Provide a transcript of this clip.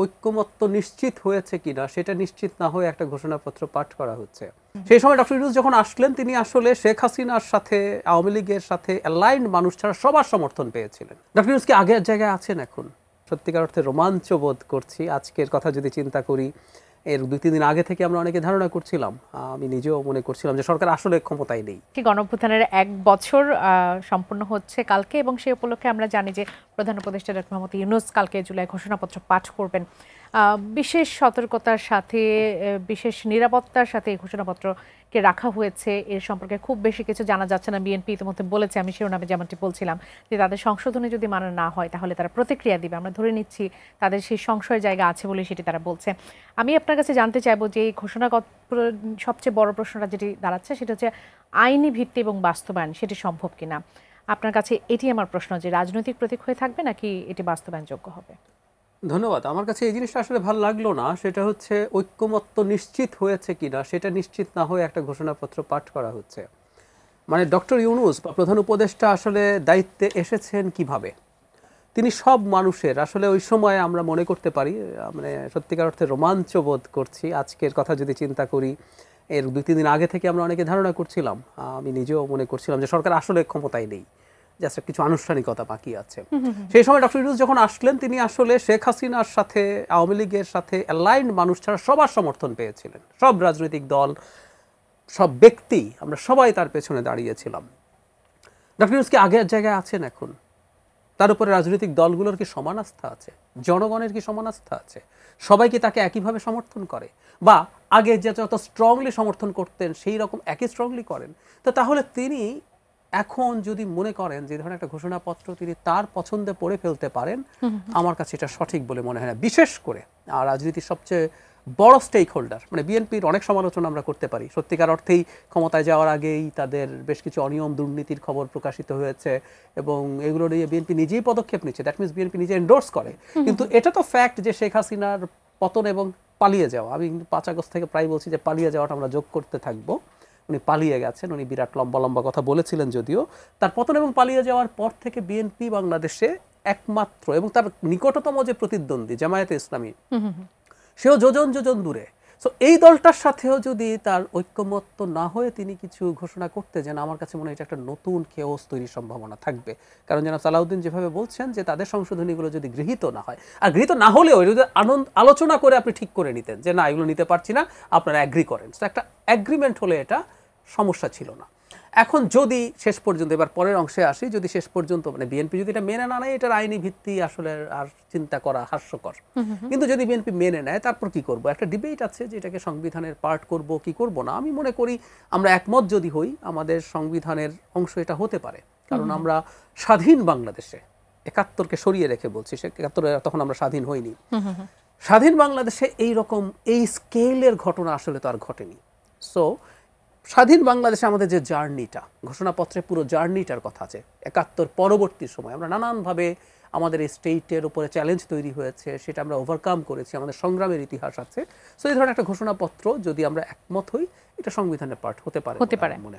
ঐক্যমত্য নিশ্চিত হয়েছে কিনা সেটা নিশ্চিত না হয়ে একটা ঘোষণাপত্র পাঠ করা হচ্ছে। সেই সময় ডক্টর ইউনূস যখন আসলেন তিনি আসলে শেখ হাসিনার সাথে আওয়ামী লীগের সাথে অ্যালাইন্ড মানুষ ছাড়া সবার সমর্থন পেয়েছিলেন। ডক্টর ইউনূস কি আগের জায়গায় আছেন এখন? সত্যিকার অর্থে রোমাঞ্চ বোধ করছি। আজকের কথা যদি চিন্তা করি, এর 2-3 দিন আগে থেকে আমরা অনেকে ধারণা করছিলাম, আমি নিজেও মনে করছিলাম যে সরকার আসলে ক্ষমতায় নেই। গণঅভ্যুত্থানের 1 বছর সম্পূর্ণ হচ্ছে কালকে, এবং সেই উপলক্ষে আমরা জানি যে প্রধান উপদেষ্টা ডক্টর মোহাম্মদ ইউনূস কালকে জুলাই ঘোষণাপত্র পাঠ করবেন। বিশেষ সতর্কতার সাথে, বিশেষ নিরাপত্তার সাথে এই ঘোষণাপত্রকে রাখা হয়েছে। এর সম্পর্কে খুব বেশি কিছু জানা যাচ্ছে না। বিএনপি ইতিমধ্যে বলেছে, আমি শিরোনামে যেমনটি বলছিলাম, যে তাদের সংশোধনে যদি মানা না হয় তাহলে তারা প্রতিক্রিয়া দিবে। আমরা ধরে নিচ্ছি তাদের সেই সংশয়ের জায়গা আছে বলে সেটি তারা বলছে। আমি আপনার কাছে জানতে চাইবো যে এই ঘোষণাপত্র সবচেয়ে বড় প্রশ্নটা যেটি দাঁড়াচ্ছে সেটা হচ্ছে আইনি ভিত্তি এবং বাস্তবায়ন সেটি সম্ভব কিনা। আপনার কাছে এটি আমার প্রশ্ন, যে রাজনৈতিক প্রতীক হয়ে থাকবে নাকি এটি বাস্তবায়নযোগ্য হবে? ধন্যবাদ। আমার কাছে এই জিনিসটা আসলে ভালো লাগলো না। সেটা হচ্ছে ঐক্যমত্য নিশ্চিত হয়েছে কিনা সেটা নিশ্চিত না হয়ে একটা ঘোষণাপত্র পাঠ করা হচ্ছে। মানে ডক্টর ইউনূস বা প্রধান উপদেষ্টা আসলে দায়িত্বে এসেছেন কিভাবে? তিনি সব মানুষের আসলে ওই সময় আমরা মনে করতে পারি, মানে সত্যিকার অর্থে রোমাঞ্চ বোধ করছি। আজকের কথা যদি চিন্তা করি, এর 2-3 দিন আগে থেকে আমরা অনেকে ধারণা করছিলাম, আমি নিজেও মনে করছিলাম যে সরকার আসলে ক্ষমতায় নেই, জাস্ট কিছু আনুষ্ঠানিকতা বাকি আছে। সেই সময় ডক্টর ইউনূস যখন আসলেন তিনি আসলে শেখ হাসিনার সাথে আওয়ামী লীগের সাথে অ্যালাইন্ড মানুষ ছাড়া সবার সমর্থন পেয়েছিলেন। সব রাজনৈতিক দল, সব ব্যক্তি, আমরা সবাই তার পেছনে দাঁড়িয়েছিলাম। ডক্টর ইউনূস কি আগের জায়গায় আছেন এখন? তার উপরে রাজনৈতিক দলগুলোর কি সমান আস্থা আছে? জনগণের কি সমান আস্থা আছে? সবাই কি তাকে একইভাবে সমর্থন করে, বা আগে যে যত স্ট্রংলি সমর্থন করতেন সেই রকম একই স্ট্রংলি করেন? তো তাহলে তিনি এখন যদি মনে করেন যে ধরনের একটা ঘোষণাপত্র তিনি তার পছন্দে পড়ে ফেলতে পারেন, আমার কাছে এটা সঠিক বলে মনে হয় না। বিশেষ করে রাজনীতির সবচেয়ে বড় স্টেক হোল্ডার মানে বিএনপির অনেক সমালোচনা আমরা করতে পারি। সত্যিকার অর্থেই ক্ষমতায় যাওয়ার আগেই তাদের বেশ কিছু অনিয়ম দুর্নীতির খবর প্রকাশিত হয়েছে এবং এগুলো নিয়ে বিএনপি নিজেই পদক্ষেপ নিচ্ছে। দ্যাট মিনস বিএনপি নিজে এন্ডোর্স করে। কিন্তু এটা তো ফ্যাক্ট যে শেখ হাসিনার পতন এবং পালিয়ে যাওয়া, আমি কিন্তু 5 আগস্ট থেকে প্রায় বলছি যে পালিয়ে যাওয়াটা আমরা যোগ করতে থাকবো। উনি পালিয়ে গেছেন, উনি বিরাট লম্বা লম্বা কথা বলেছিলেন যদিও। তার পতন এবং পালিয়ে যাওয়ার পর থেকে বিএনপি বাংলাদেশে একমাত্র এবং তার নিকটতম যে প্রতিদ্বন্দ্বী জামায়াতে ইসলামী, সেও যোজন যোজন দূরে। সো এই দলটার সাথেও যদি তার ঐক্যমত্য না হয়ে তিনি কিছু ঘোষণা করতে যান, আমার কাছে মনে হয় এটা একটা নতুন কেওস তৈরির সম্ভাবনা থাকবে। কারণ জনাব সালাউদ্দিন যেভাবে বলছেন যে তাদের সংশোধনীগুলো যদি গৃহীত না হয়, আর গৃহীত না হলেও যদি আলোচনা করে আপনি ঠিক করে নিতেন যে না এগুলো নিতে পারছি না, আপনারা অ্যাগ্রি করেন, তো একটা অ্যাগ্রিমেন্ট হলে এটা সমস্যা ছিল না। এখন যদি শেষ পর্যন্ত, এবার পরের অংশে আসি, যদি শেষ পর্যন্ত মানে বিএনপি যদি এটা মেনে না নেয়, এটার আইনি ভিত্তি আসলে আর চিন্তা করা হাস্যকর। কিন্তু যদি বিএনপি মেনে নেয় তারপর কি করব? একটা ডিবেট আছে যে এটাকে সংবিধানের পার্ট করব কি করব না। আমি মনে করি আমরা একমত যদি হই, আমাদের সংবিধানের অংশ এটা হতে পারে। কারণ আমরা স্বাধীন বাংলাদেশে, 71কে সরিয়ে রেখে বলছি, 71 তখন আমরা স্বাধীন হইনি, স্বাধীন বাংলাদেশে এই রকম এই স্কেলের ঘটনা আসলে তো আর ঘটেনি। সো স্বাধীন বাংলাদেশে আমাদের যে জার্নিটা, ঘোষণাপত্রে পুরো জার্নিটার কথা আছে। 71 পরবর্তী সময় আমরা নানানভাবে আমাদের এই স্টেটের উপরে চ্যালেঞ্জ তৈরি হয়েছে, সেটা আমরা ওভারকাম করেছি, আমাদের সংগ্রামের ইতিহাস আছে। সো এই ধরনের একটা ঘোষণাপত্র যদি আমরা একমত হই, এটা সংবিধানের পার্ট হতে পারে মনে